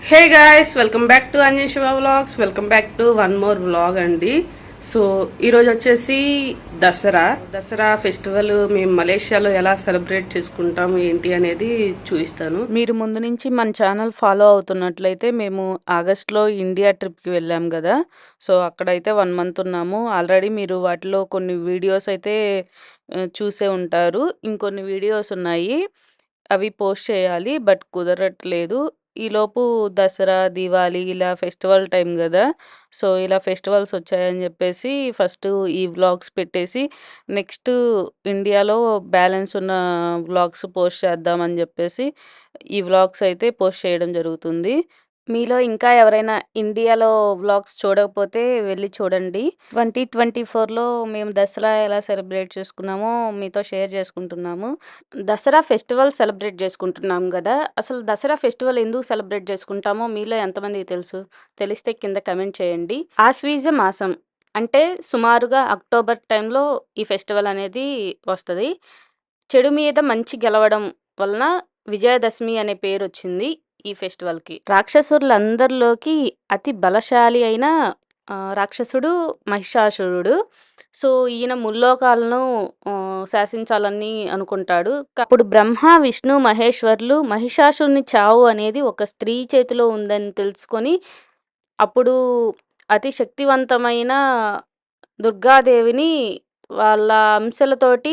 Hey guys, welcome back to Anjan Shiva vlogs. Welcome back to one more vlog అండి. So ఈరోజు వచ్చేసి Dasara festival మేము మలేషియాలో ఎలా సెలబ్రేట్ చేసుకుంటాము ఏంటి అనేది చూపిస్తాను. మీరు ముందు నుంచి మన ఛానల్ ఫాలో అవుతున్నట్లయితే మేము ఆగస్ట్లో ఇండియా ట్రిప్కి వెళ్ళాం కదా. సో అక్కడైతే 1 మంత్ ఉన్నాము. ఆల్రెడీ మీరు వాటిలో కొన్ని వీడియోస్ అయితే చూసే ఉంటారు. ఇంకొన్ని వీడియోస్ ఉన్నాయి, అవి పోస్ట్ చేయాలి బట్ కుదరట్లేదు. ఈలోపు దసరా, దీవాళి ఇలా ఫెస్టివల్ టైం గదా. సో, ఇలా ఫెస్టివల్స్ వచ్చాయని జెప్పేసి ఫస్ట్ ఈ వ్లాగ్స్ పెట్టేసి, నెక్స్ట్ ఇండియాలో బ్యాలెన్స్ ఉన్న వ్లాగ్స్ పోస్ట్ చేద్దామని జెప్పేసి ఈ వ్లాగ్స్ అయితే పోస్ట్ చేయడం జరుగుతుంది. మీలో ఇంకా ఎవరైనా ఇండియాలో వ్లాగ్స్ చూడకపోతే వెళ్ళి చూడండి. 2024లో మేము దసరా ఎలా సెలబ్రేట్ చేసుకున్నామో మీతో షేర్ చేసుకుంటున్నాము. దసరా ఫెస్టివల్ సెలబ్రేట్ చేసుకుంటున్నాం గదా. అసలు దసరా ఫెస్టివల్ ఎందుకు సెలబ్రేట్ చేసుకుంటామో మీలో ఎంతమందికి తెలుసు? తెలిస్తే కింద కమెంట్ చేయండి. ఆశ్వీజ మాసం అంటే సుమారుగా అక్టోబర్ టైంలో ఈ ఫెస్టివల్ అనేది వస్తది. చెడు మీద మంచి గెలవడం వలన విజయదశమి అనే పేరొచ్చింది ఈ ఫెస్టివల్‌కి. రాక్షసులందరిలోకి అతి బలశాలి అయిన రాక్షసుడు మహిషాసురుడు. సో, ఈయన ముల్లోకాలను శాసించాలని అనుకుంటాడు. అప్పుడు బ్రహ్మ, విష్ణు, మహేశ్వరులు మహిషాసురుని చావు అనేది ఒక స్త్రీ చేతిలో ఉందని తెలుసుకొని, అప్పుడు అతి శక్తివంతమైన దుర్గాదేవిని వాళ్ళ అంశలతోటి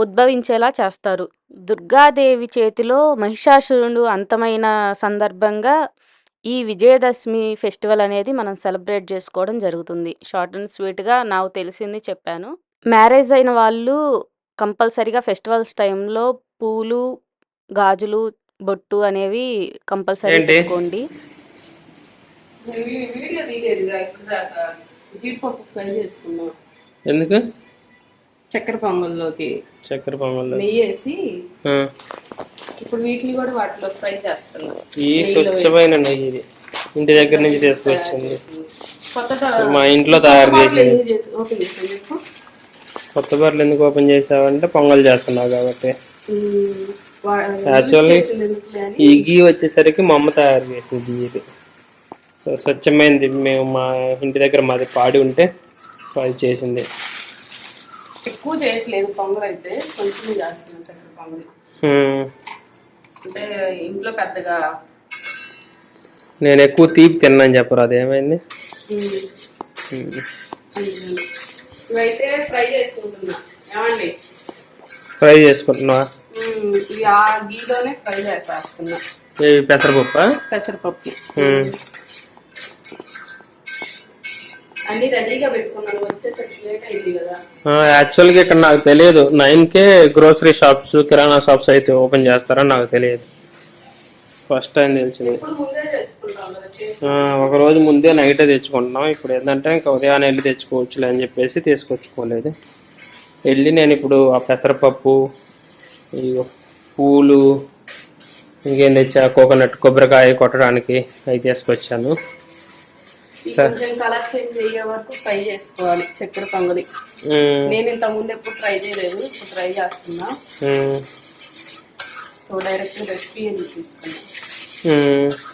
ఉద్భవించేలా చేస్తారు. దుర్గాదేవి చేతిలో మహిషాసురుడు అంతమైన సందర్భంగా ఈ విజయదశమి ఫెస్టివల్ అనేది మనం సెలబ్రేట్ చేసుకోవడం జరుగుతుంది. షార్ట్ అండ్ స్వీట్‌గా నాకు తెలిసింది చెప్పాను. మ్యారేజ్ అయిన వాళ్ళు కంపల్సరీగా ఫెస్టివల్స్ టైంలో పూలు, గాజులు, బొట్టు అనేవి కంపల్సరీ పెట్టుకోండి. ఎందుకు? చక్కెర పొంగల్లోకి నెయ్యి వేసి ఇప్పుడు వీటిని కూడా వాటిలో ఫ్రై చేస్తున్నాం. ఈ స్వచ్ఛమైన నెయ్యి ఇది ఇంటి దగ్గర నుంచి తీసుకొచ్చింది, మా ఇంట్లో తయారు చేసింది. కొత్త బర్రెలు ఎందుకు ఓపెన్ చేసావంటే పొంగల్ చేస్తున్నావు కాబట్టి. యాక్చువల్లీ ఈ గీ వచ్చేసరికి మా అమ్మ తయారు చేసింది ఇది. సో స్వచ్ఛమైనది, మేము మా ఇంటి దగ్గర మాది పాడి ఉంటే అది చేసింది. ఎక్కువ చేయట్లేదు పొంగల్ అయితే, కొంచెం చేస్తున్నాం చక్కెర పొంగల్. అంటే ఇంట్లో పెద్దగా నేను ఎక్కువ తీపి తిన్నాను చెప్పరు, అదేమైంది? ఇవైతే ఫ్రై చేసుకుంటున్నా. ఏమండి ఫ్రై చేసుకుంటున్నావా? ఇవి ఆ గీలోనే ఫ్రై చేసేస్తున్నా. పెసరపప్పు పెసరపప్పు అన్ని రెడీగా పెట్టుకున్నాను, వచ్చేసరికి లేట్ అయింది కదా. యాక్చువల్గా ఇక్కడ నాకు తెలియదు 9కే గ్రోసరీ షాప్స్, కిరాణా షాప్స్ అయితే ఓపెన్ చేస్తారని నాకు తెలియదు. ఫస్ట్ టైం తెలిసింది. ఒక రోజు ముందే నైటే తెచ్చుకుంటున్నాం. ఇప్పుడు ఏంటంటే ఇంకా ఉదయాన్నే వెళ్ళి తెచ్చుకోవచ్చులే అని చెప్పేసి తీసుకొచ్చుకోలేదు. వెళ్ళి నేను ఇప్పుడు ఆ పెసరపప్పు, ఈ పూలు, ఇంకేం తెచ్చా, కోకోనట్ కొబ్బరికాయ కొట్టడానికి అవి తీసుకొచ్చాను. కొంచెం కలర్ చేంజ్ అయ్యే వరకు ఫ్రై చేసుకోవాలి చక్కెర పొంగలి. నేను ఇంత ముందు ఎప్పుడు ట్రై చేయలేదు, ఇప్పుడు ట్రై చేస్తున్నా. సో డైరెక్ట్ రెసిపీ తీసుకున్నా.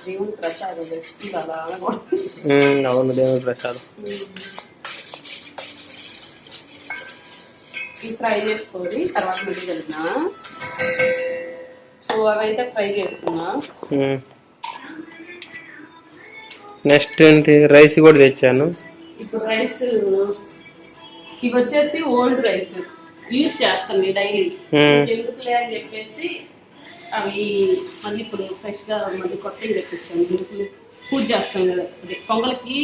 దేవుని ప్రసాదం రెసిపీ అలా. అవును, దేవుని ప్రసాదం. ఇవి ఫ్రై చేసుకోవాలి, తర్వాత మళ్ళీ వెళ్తున్నా. సో అవైతే ఫ్రై చేసుకున్నా. నెక్స్ట్ ఏంటి? రైస్ కూడా తెచ్చాను. ఇప్పుడు రైస్ ఇవి వచ్చేసి ఓల్డ్ రైస్ యూజ్ చేస్తాను డైలీ, ఎందుకులే అని చెప్పేసి అవి మళ్ళీ ఇప్పుడు ఫ్రెష్గా మళ్ళీ కొత్తవి తెప్పించాను. పూజ చేస్తాం కదా, అదే పొంగల్కి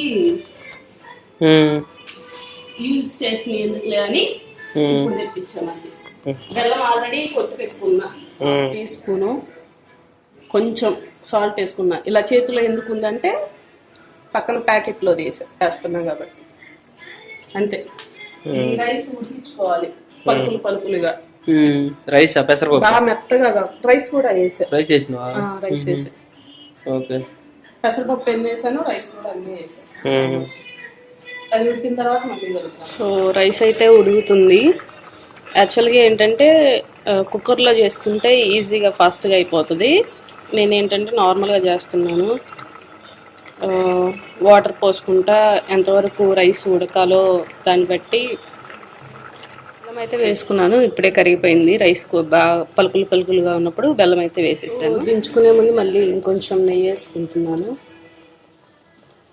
యూజ్ చేసి ఎందుకులే అని ఇప్పుడు తెప్పించాను. మళ్ళీ బెల్లం ఆల్రెడీ కొట్టి పెట్టుకున్నా, టీ స్పూను కొంచెం సాల్ట్ వేసుకున్నా. ఇలా చేతిలో ఎందుకు ఉందంటే పక్కన ప్యాకెట్లో వేస్తున్నాం కాబట్టి అంతే. ఈ రైస్ ఉడికించుకోవాలి పలుకులు పలుకులుగా. రైస్ పెసరపప్పు బాగా మెత్తగా. రైస్ కూడా వేసా. రైస్ వేసినా? రైస్ వేసా. ఓకే. పెసరపప్పు ఎన్ని వేసాను, రైస్ కూడా అన్నీ వేసా. అది ఉడికిన తర్వాత మళ్ళీ కలుపుతాను. సో రైస్ అయితే ఉడుకుతుంది. యాక్చువల్గా ఏంటంటే కుక్కర్లో చేసుకుంటే ఈజీగా ఫాస్ట్గా అయిపోతుంది. నేనేంటంటే నార్మల్గా చేస్తున్నాను. వాటర్ పోసుకుంటా ఎంతవరకు రైస్ ఉడకాలో దాన్ని బట్టి బెల్లం అయితే వేసుకున్నాను. ఇప్పుడే కరిగిపోయింది రైస్ బాగా పలుకులు పలుకులుగా ఉన్నప్పుడు బెల్లం అయితే వేసేసాను. దించుకునే ముందు మళ్ళీ ఇంకొంచెం నెయ్యి వేసుకుంటున్నాను.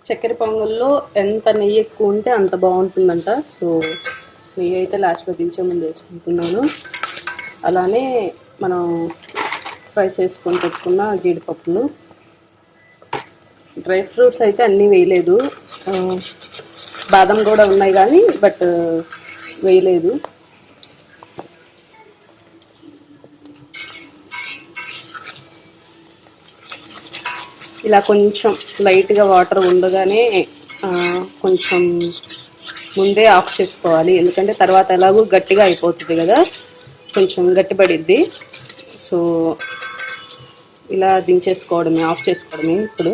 చక్కెర పొంగల్లో ఎంత నెయ్యి ఎక్కువ ఉంటే అంత బాగుంటుందంట. సో నెయ్యి అయితే లాస్ట్లో దించే ముందు వేసుకుంటున్నాను. అలానే మనం ఫ్రై చేసుకొని పెట్టుకున్న జీడిపప్పులు, డ్రై ఫ్రూట్స్ అయితే అన్నీ వేయలేదు. బాదం కూడా ఉన్నాయి కానీ బట్ వేయలేదు. ఇలా కొంచెం లైట్గా వాటర్ ఉండగానే కొంచెం ముందే ఆఫ్ చేసుకోవాలి, ఎందుకంటే తర్వాత ఎలాగో గట్టిగా అయిపోతుంది కదా, కొంచెం గట్టిపడిద్ది. సో ఇలా దించేసుకోవడమే, ఆఫ్ చేసుకోవడమే. ఇప్పుడు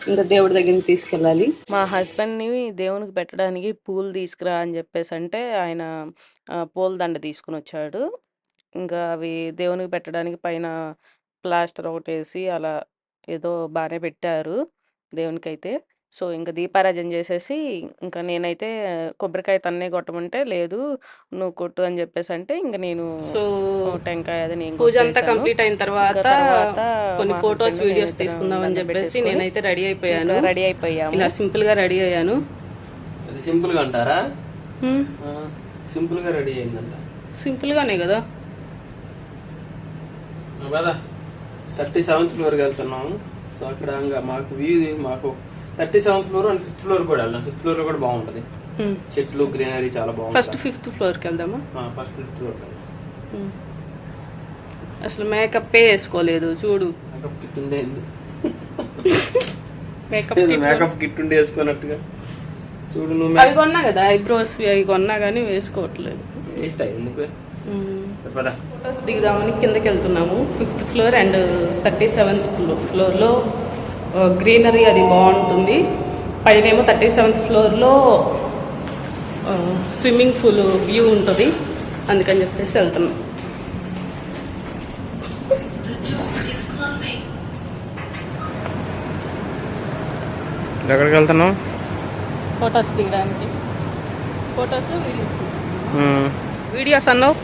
ఇంకా దేవుడి దగ్గరికి తీసుకెళ్ళాలి. మా హస్బెండ్ని దేవునికి పెట్టడానికి పూలు తీసుకురా అని చెప్పేసి అంటే ఆయన పూలదండ తీసుకుని వచ్చాడు. ఇంకా అవి దేవునికి పెట్టడానికి పైన ప్లాస్టర్ ఒకటి వేసి అలా ఏదో బాగానే పెట్టారు దేవునికైతే. సో ఇంకా దీపారాజన చేసేసి ఇంకా నేనైతే కొబ్బరికాయ తన్నే కొట్టమంటే లేదు నువ్వు కొట్టు అని చెప్పేసి అంటే ఇంకా నేను సో టెంకాయ అది నేను పూజ అంతా కంప్లీట్ అయిన తర్వాత కొన్ని ఫొటోస్ వీడియోస్ తీసుకుందాం అని చెప్పేసి నేనైతే రెడీ అయిపోయాను. ఇలా సింపుల్ గా రెడీ అయ్యాను. అది సింపుల్ గా అంటారా? సింపుల్ గా రెడీ అయిందంట. సింపుల్ గానే కదా. 37th ఫ్లోర్కి వెళ్తున్నాము. సో అక్కడ మాకు వ్యూ, మాకు 37th floor and 5th floor కూడా వెళ్దాం. 5th ఫ్లోర్ కూడా బాగుంటది, చెట్లు గ్రీనరీ చాలా బాగుంది. ఫస్ట్ 5th ఫ్లోర్కి వెళ్దామా? First 5th floor. అసలు మేకప్ వేసుకోలేదు చూడు. మేకప్ కిట్ ఉండే మేకప్ కిట్ ఉండి వేసుకున్నట్టుగా చూడు. నువ్వు అవి కొన్నా కదా ఐబ్రోస్, అవి కొన్నా కానీ వేసుకోవట్లేదు. వేస్ట్ ఎందుకు? ఫోటోస్ దిగుదామని కిందకి వెళ్తున్నాము. 5th ఫ్లోర్ అండ్ 37th ఫ్లోర్లో గ్రీనరీ అది బాగుంటుంది. పైనేమో 37th ఫ్లోర్లో స్విమ్మింగ్ పూల్ వ్యూ ఉంటుంది, అందుకని చెప్పేసి వెళ్తున్నాం. ఎక్కడికి వెళ్తున్నాం? ఫొటోస్ దిగడానికి. ఫొటోస్ వీడియోస్ అన్నావు,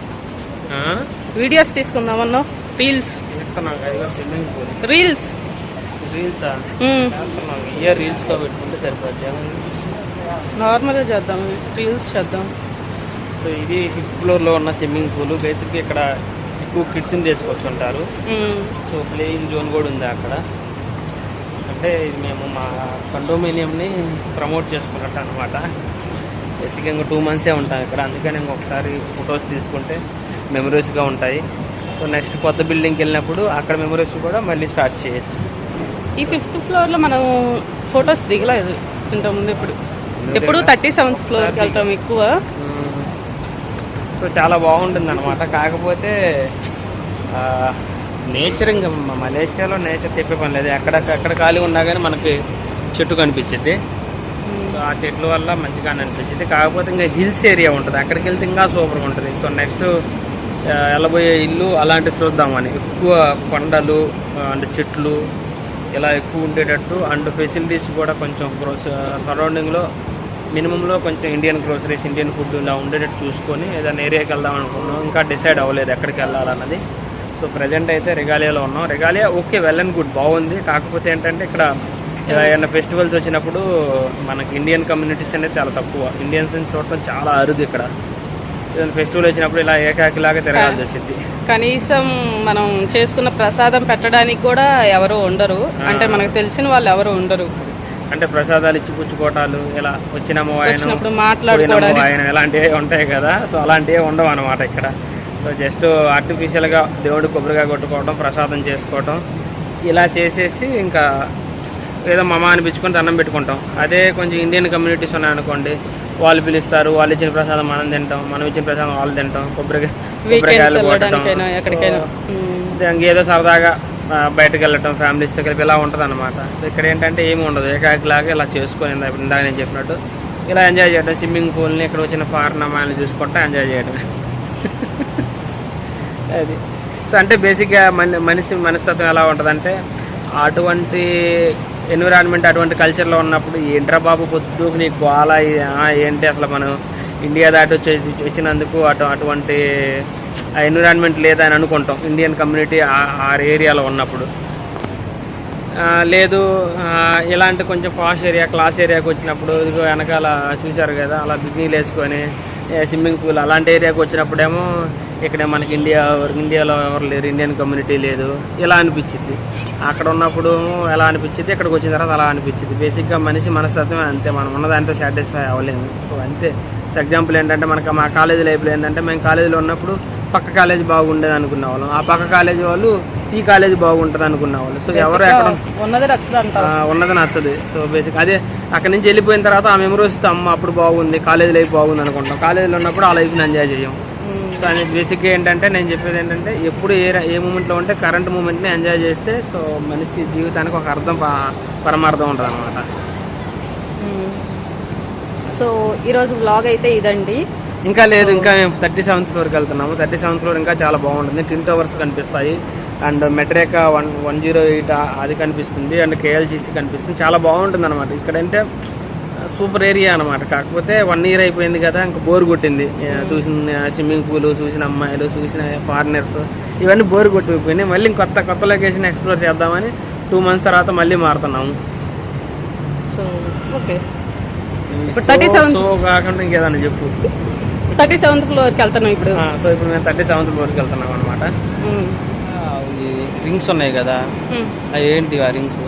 వీడియోస్ తీసుకుందామన్నావు. రీల్స్ రీల్స్ రీల్స్గా పెట్టుకుంటే సరిపోద్ది. నార్మల్గా చేద్దాం, రీల్స్ చేద్దాం. సో ఇది 5th ఫ్లోర్లో ఉన్న స్విమ్మింగ్ పూల్. బేసిక్గా ఇక్కడ ఎక్కువ కిడ్స్ని తీసుకొస్తుంటారు. సో ప్లేయింగ్ జోన్ కూడా ఉంది అక్కడ. అంటే ఇది మేము మా కండోమినియంని ప్రమోట్ చేసుకున్నట్టు అనమాట. బేసిక్గా ఇంకా 2 months ఉంటాం ఇక్కడ, అందుకని ఇంకొకసారి ఫొటోస్ తీసుకుంటే మెమరీస్గా ఉంటాయి. సో నెక్స్ట్ కొత్త బిల్డింగ్కి వెళ్ళినప్పుడు అక్కడ మెమరీస్ కూడా మళ్ళీ స్టార్ట్ చేయొచ్చు. ఈ 5th ఫ్లోర్లో మనం ఫొటోస్ దిగలేదు ఇంతకుముందు. ఎప్పుడు 37th ఫ్లోర్కి వెళ్తాం ఎక్కువ. సో చాలా బాగుంటుంది అనమాట. కాకపోతే నేచర్, ఇంకా మలేషియాలో నేచర్ చెప్పే పని లేదు. ఎక్కడ ఖాళీ ఉన్నా కానీ మనకి చెట్టు కనిపించింది. సో ఆ చెట్ల వల్ల మంచిగానే అనిపించింది. కాకపోతే ఇంకా హిల్స్ ఏరియా ఉంటుంది, అక్కడికి వెళ్తే ఇంకా సూపర్గా ఉంటుంది. సో నెక్స్ట్ వెళ్ళబోయే ఇల్లు అలాంటివి చూద్దామని. ఎక్కువ కొండలు అండ్ చెట్లు ఇలా ఎక్కువ ఉండేటట్టు అండ్ ఫెసిలిటీస్ కూడా కొంచెం సరౌండింగ్లో మినిమంలో కొంచెం ఇండియన్ గ్రోసరీస్, ఇండియన్ ఫుడ్ ఇలా ఉండేటట్టు చూసుకొని ఏదైనా ఏరియాకి వెళ్దాం అనుకున్నాం. ఇంకా డిసైడ్ అవ్వలేదు ఎక్కడికి వెళ్ళాలన్నది. సో ప్రజెంట్ అయితే రెగాలియాలో ఉన్నాం. Regalia okay, well and good, బాగుంది. కాకపోతే ఏంటంటే ఇక్కడ ఏమైనా ఫెస్టివల్స్ వచ్చినప్పుడు మనకి ఇండియన్ కమ్యూనిటీస్ అనేది చాలా తక్కువ. ఇండియన్స్ని చూడటం చాలా అరుదు ఇక్కడ. ఏదైనా ఫెస్టివల్ వచ్చినప్పుడు ఇలా ఏకాకిలాగా తిరగాల్సి వచ్చింది. కనీసం మనం చేసుకున్న ప్రసాదం పెట్టడానికి కూడా ఎవరు ఉండరు, అంటే మనకు తెలిసిన వాళ్ళు ఎవరు ఉండరు. అంటే ప్రసాదాలు ఇచ్చి పుచ్చుకోవటాలు, ఇలా వచ్చినాము ఆయన మాట్లాడుకోవడం ఆయన ఇలాంటివి ఉంటాయి కదా. సో అలాంటివి ఉండవు అనమాట ఇక్కడ. సో జస్ట్ ఆర్టిఫిషియల్గా దేవుడు కొబ్బరికాయ కొట్టుకోవడం, ప్రసాదం చేసుకోవటం, ఇలా చేసేసి ఇంకా ఏదో మమ అనిపించుకొని దండం పెట్టుకుంటాం. అదే కొంచెం ఇండియన్ కమ్యూనిటీస్ ఉన్నాయనుకోండి, వాళ్ళు పిలుస్తారు, వాళ్ళు ఇచ్చిన ప్రసాదం మనం తింటాం, మనం ఇచ్చిన ప్రసాదం వాళ్ళు తింటాం, కొబ్బరికాయలు కొట్టడం, ఇంకేదో సరదాగా బయటకు వెళ్ళటం ఫ్యామిలీస్తో కలిపి ఇలా ఉంటుంది అనమాట. సో ఇక్కడ ఏంటంటే ఏమి ఉండదు, ఏకాకిలాగా ఇలా చేసుకొని ఇందాక నేను చెప్పినట్టు ఇలా ఎంజాయ్ చేయడం. స్విమ్మింగ్ పూల్ని, ఇక్కడ వచ్చిన ఫారెన్ అమ్మాయిలు చూసుకుంటా ఎంజాయ్ చేయడమే. అది సో అంటే బేసిక్గా మనిషి మనస్తత్వం ఎలా ఉంటుందంటే అటువంటి ఎన్విరాన్మెంట్ అటువంటి కల్చర్లో ఉన్నప్పుడు ఏంట్రా బాబు పొద్దుకు నీకు గోల ఏంటి అసలు మనం ఇండియా దాటి వచ్చినందుకు అటువంటి ఎన్విరాన్మెంట్ లేదని అనుకుంటాం ఇండియన్ కమ్యూనిటీ ఆ ఏరియాలో ఉన్నప్పుడు. లేదు ఇలాంటి కొంచెం పాష్ ఏరియా క్లాస్ ఏరియాకి వచ్చినప్పుడు ఇదిగో వెనకాల చూశారు కదా అలా బిగ్నీలు వేసుకొని స్విమ్మింగ్ పూల్ అలాంటి ఏరియాకి వచ్చినప్పుడేమో ఇక్కడ మనకి ఇండియాలో ఎవరు లేరు, ఇండియన్ కమ్యూనిటీ లేదు ఇలా అనిపించింది. అక్కడ ఉన్నప్పుడు ఎలా అనిపించింది, ఇక్కడికి వచ్చిన తర్వాత అలా అనిపించింది. బేసిక్గా మనిషి మనస్తత్వం అంతే, మనం ఉన్నదాంతో సాటిస్ఫై అవ్వలేము. సో అంతే. సో ఎగ్జాంపుల్ ఏంటంటే మనకు మా కాలేజీ లైఫ్లో ఏంటంటే మేము కాలేజీలో ఉన్నప్పుడు పక్క కాలేజీ బాగుండేది అనుకునే వాళ్ళం, ఆ పక్క కాలేజీ వాళ్ళు ఈ కాలేజీ బాగుంటుంది అనుకునే వాళ్ళు. సో ఎవరు ఎక్కడ ఉన్నది నచ్చదు. సో బేసిక్ అదే అక్కడ నుంచి వెళ్ళిపోయిన తర్వాత ఆ మెమరీస్ అమ్మ అప్పుడు బాగుంది కాలేజీ లైఫ్ బాగుంది అనుకుంటాం, కాలేజీలో ఉన్నప్పుడు ఆ లైఫ్ని ఎంజాయ్ చేయం. సో అది బేసిక్గా ఏంటంటే నేను చెప్పేది ఏంటంటే ఎప్పుడు ఏ మూమెంట్లో ఉంటే కరెంట్ మూమెంట్ని ఎంజాయ్ చేస్తే సో మనిషి జీవితానికి ఒక అర్థం పరమార్థం ఉంటుంది అనమాట. సో ఈరోజు వ్లాగ్ అయితే ఇదండి. ఇంకా లేదు, ఇంకా మేము 37th ఫ్లోర్కి వెళ్తున్నాము. 37th ఫ్లోర్ ఇంకా చాలా బాగుంటుంది. ట్విన్ టవర్స్ కనిపిస్తాయి అండ్ మెట్రేకా 108 అది కనిపిస్తుంది అండ్ KLCC కనిపిస్తుంది. చాలా బాగుంటుంది అనమాట. ఇక్కడంటే సూపర్ ఏరియా అనమాట. కాకపోతే 1 year అయిపోయింది కదా, ఇంకా బోర్ కొట్టింది. చూసిన స్విమ్మింగ్ పూల్, చూసిన అమ్మాయిలు, చూసిన ఫారినర్స్ ఇవన్నీ బోర్ కొట్టిపోయినాయి. మళ్ళీ కొత్త లొకేషన్ ఎక్స్ప్లోర్ చేద్దామని 2 months తర్వాత మళ్ళీ మారుతున్నాము. సో ఓకే, సో కాకుండా ఇంకేదన్నా చెప్పు. 37th ఫ్లోర్కి వెళ్తున్నాం ఇప్పుడు. సో ఇప్పుడు మేము 37th ఫ్లోర్కి వెళ్తున్నాం అనమాట. రింగ్స్ ఉన్నాయి కదా, అవి ఏంటి ఆ రింగ్స్?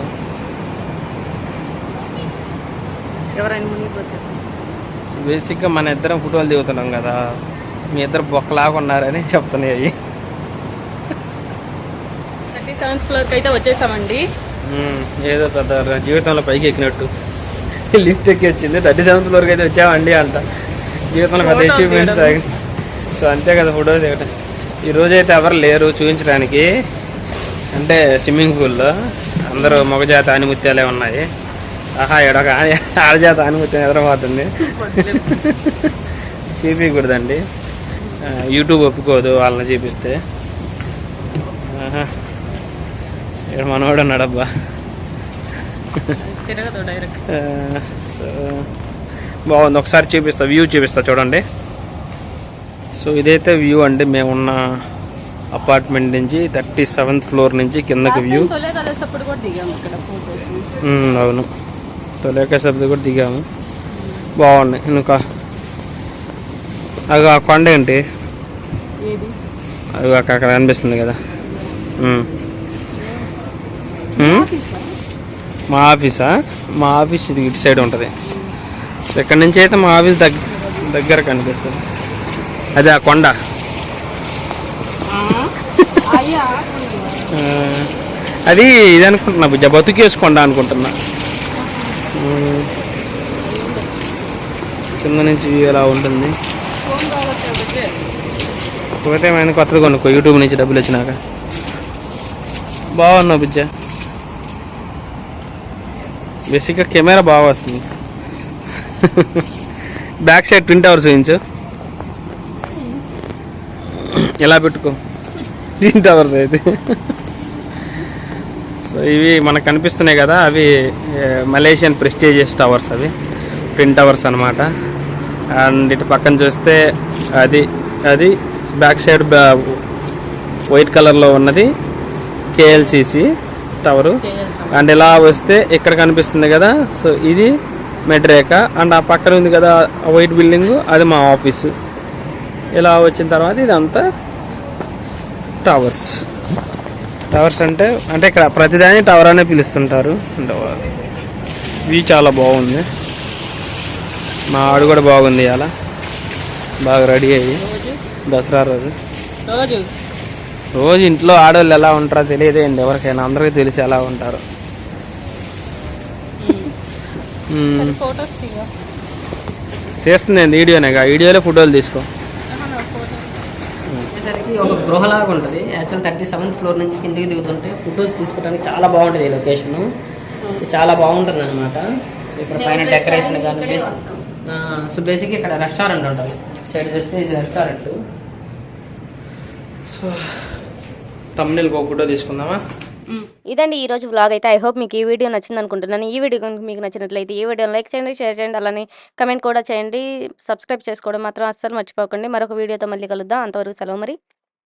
బేసిక్గా మన ఇద్దరం ఫోటోలు దిగుతున్నాం కదా, మీ ఇద్దరు బొక్కలాగా ఉన్నారని చెప్తున్నాయి అవి. 37th ఫ్లోర్కి అయితే వచ్చేసామండి. ఏదో పెద్ద జీవితంలో పైకి ఎక్కినట్టు లిఫ్ట్ ఎక్కి వచ్చింది. 37th ఫ్లోర్కి అయితే వచ్చామండి అంట. జీవితంలో పెద్ద అచీవ్మెంట్స్. సో అంతే కదా ఫోటోస్ దిగటం. ఈరోజైతే ఎవరు లేరు చూపించడానికి. అంటే స్విమ్మింగ్ పూల్లో అందరూ మగజాతి ఆనిముత్యాలే ఉన్నాయి. ఆహా ఎడొక ఆడజాతి ఆనిముత్యం ఎదురపోతుంది. చూపించకూడదండి, యూట్యూబ్ ఒప్పుకోదు వాళ్ళని చూపిస్తే. ఇక్కడ మనవాడు ఉన్నాడబ్బా. సో బాగుంది, ఒకసారి చూపిస్తా, వ్యూ చూపిస్తా చూడండి. సో ఇదైతే వ్యూ అండి, మేమున్న అపార్ట్మెంట్ నుంచి 37th ఫ్లోర్ నుంచి కిందకి వ్యూ. అవును, తొలేకేసప్పుడు కూడా దిగాము. బాగున్నాయి. ఇంకా అది ఆ కొండ ఏంటి, అది అక్కడ కనిపిస్తుంది కదా. మా ఆఫీసా? మా ఆఫీస్ ఇది ఇటు సైడ్ ఉంటుంది. ఇక్కడ నుంచి అయితే మా ఆఫీస్ దగ్గర కనిపిస్తుంది. అదే ఆ కొండ. అది ఇది అనుకుంటున్నా బుజ్జ, బతుకేసుకొండ అనుకుంటున్నా. కింద నుంచి వ్యూ ఎలా ఉంటుంది. ఒకటే ఆయన కొత్తగా కొనుక్కో యూట్యూబ్ నుంచి డబ్బులు వచ్చినాక. బాగున్నావు బుజ్జ. బేసిక్గా కెమెరా బాగా వస్తుంది. బ్యాక్ సైడ్ ట్విన్ టవర్స్ చూపించు, ఎలా పెట్టుకో ట్విన్ టవర్స్ అయితే. సో ఇవి మనకు కనిపిస్తున్నాయి కదా, అవి మలేషియన్ ప్రెస్టీజియస్ టవర్స్, అవి ట్విన్ టవర్స్ అనమాట. అండ్ ఇటు పక్కన చూస్తే అది బ్యాక్ సైడ్ వైట్ కలర్లో ఉన్నది KLCC టవరు. అండ్ ఇలా వస్తే ఇక్కడ కనిపిస్తుంది కదా, సో ఇది మెట్రేకా. అండ్ ఆ పక్కన ఉంది కదా వైట్ బిల్డింగ్, అది మా ఆఫీసు. ఇలా వచ్చిన తర్వాత ఇదంతా టవర్స్. టవర్స్ అంటే ఇక్కడ ప్రతిదాన్ని టవర్ అనే పిలుస్తుంటారు. వ్యూ చాలా బాగుంది. మా ఆడు కూడా బాగుంది, అలా బాగా రెడీ అయ్యి దసరా రోజు ఇంట్లో ఆడవాళ్ళు ఎలా ఉంటారో తెలియదేండి ఎవరికైనా, అందరికీ తెలిసి ఎలా ఉంటారు. తీస్తుంది వీడియోనే, వీడియోలో ఫోటోలు తీసుకో. ఒక గృహలాగా ఉంటుంది. యాక్చువల్ 37th ఫ్లోర్ నుంచి కిందికి దిగుతుంటే ఫొటోస్ తీసుకోవడానికి చాలా బాగుంటుంది ఈ లొకేషన్. చాలా బాగుంటుంది అనమాట. ఇక్కడ పైన డెకరేషన్ కానీ. సో బేసిక్గా ఇక్కడ రెస్టారెంట్ ఉంటుంది. సైడ్ చేస్తే ఇది రెస్టారెంట్. సో తమ్ముళ్ళకి ఒక ఫోటో తీసుకుందామా? ఇదండి ఈ రోజు వ్లాగ్ అయితే. ఐ హోప్ మీకు ఈ వీడియో నచ్చింది అనుకుంటున్నాను. ఈ వీడియో కనుక మీకు నచ్చినట్లయితే ఈ వీడియోని లైక్ చేయండి, షేర్ చేయండి, అలానే కమెంట్ కూడా చేయండి. సబ్స్క్రైబ్ చేసుకోవడం మాత్రం అస్సలు మర్చిపోకండి. మరొక వీడియోతో మళ్ళీ కలుద్దాం. అంతవరకు సెలవు మరి.